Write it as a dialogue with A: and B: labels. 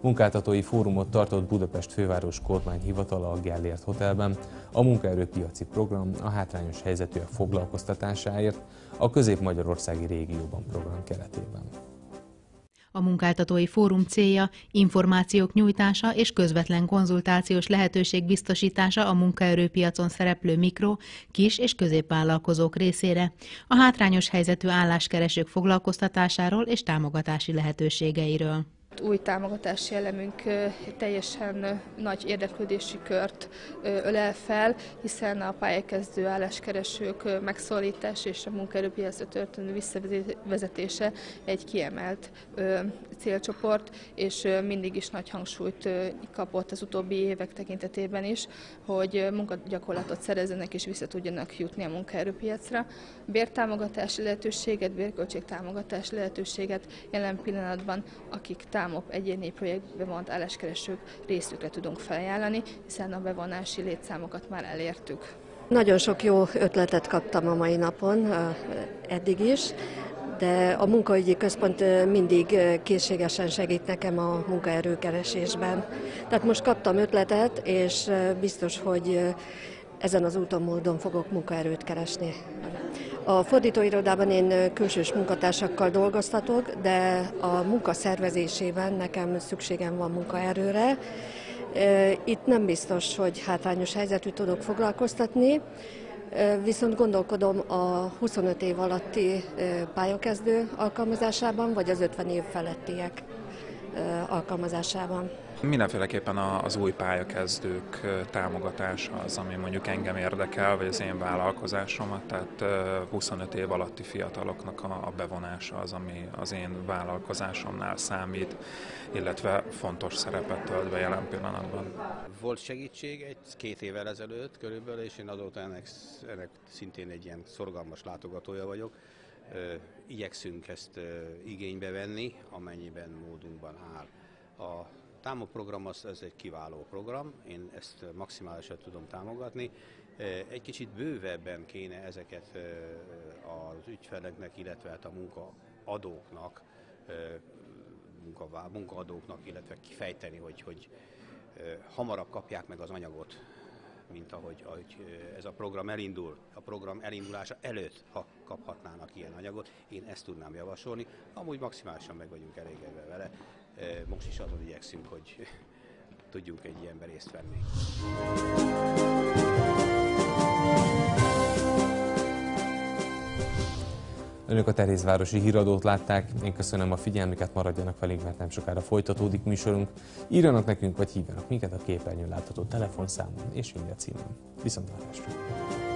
A: Munkáltatói fórumot tartott Budapest főváros kormányhivatala a Gellért Hotelben. A munkaerőpiaci program a hátrányos helyzetűek foglalkoztatásáért a közép-magyarországi régióban program keretében.
B: A munkáltatói fórum célja információk nyújtása és közvetlen konzultációs lehetőség biztosítása a munkaerőpiacon szereplő mikro-, kis- és középvállalkozók részére, a hátrányos helyzetű álláskeresők foglalkoztatásáról és támogatási lehetőségeiről.
C: Új támogatási elemünk teljesen nagy érdeklődési kört ölel fel, hiszen a pályakezdő álláskeresők megszólítása és a munkaerőpiacra történő visszavezetése egy kiemelt célcsoport, és mindig is nagy hangsúlyt kapott az utóbbi évek tekintetében is, hogy munkagyakorlatot szerezzenek és vissza tudjanak jutni a munkaerőpiacra. Bértámogatási lehetőséget, bérköltségtámogatási lehetőséget jelen pillanatban, akik TÁMOP egyéni projektbe vont álláskeresők részükre tudunk felajánlani, hiszen a bevonási létszámokat már elértük.
D: Nagyon sok jó ötletet kaptam a mai napon, eddig is, de a munkaügyi központ mindig készségesen segít nekem a munkaerőkeresésben. Tehát most kaptam ötletet, és biztos, hogy ezen az úton, módon fogok munkaerőt keresni. A fordítóirodában én külsős munkatársakkal dolgoztatok, de a munka szervezésében nekem szükségem van munkaerőre. Itt nem biztos, hogy hátrányos helyzetű tudok foglalkoztatni, viszont gondolkodom a 25 év alatti pályakezdő alkalmazásában, vagy az 50 év felettiek alkalmazásában.
E: Mindenféleképpen az új pályakezdők támogatása az, ami mondjuk engem érdekel, vagy az én vállalkozásomat, tehát 25 év alatti fiataloknak a bevonása az, ami az én vállalkozásomnál számít, illetve fontos szerepet tölt be jelen pillanatban.
F: Volt segítség két évvel ezelőtt körülbelül, és én azóta ennek szintén egy ilyen szorgalmas látogatója vagyok. Igyekszünk ezt igénybe venni, amennyiben módunkban áll. A TÁMOP program ez egy kiváló program, én ezt maximálisan tudom támogatni. Egy kicsit bővebben kéne ezeket az ügyfeleknek, illetve a munkaadóknak, illetve kifejteni, hogy hamarabb kapják meg az anyagot, mint ahogy ez a program elindul. A program elindulása előtt, ha kaphatnának ilyen anyagot, én ezt tudnám javasolni. Amúgy maximálisan meg vagyunk elégedve vele. Most is azon igyekszünk, hogy tudjunk egy ilyenben részt venni.
A: Önök a Terézvárosi Híradót látták, én köszönöm a figyelmüket, maradjanak velünk, mert nem sokára folytatódik műsorunk. Írjanak nekünk, vagy hívjanak minket a képernyőn látható telefonszámon és e-mail címen. Viszontlátásra!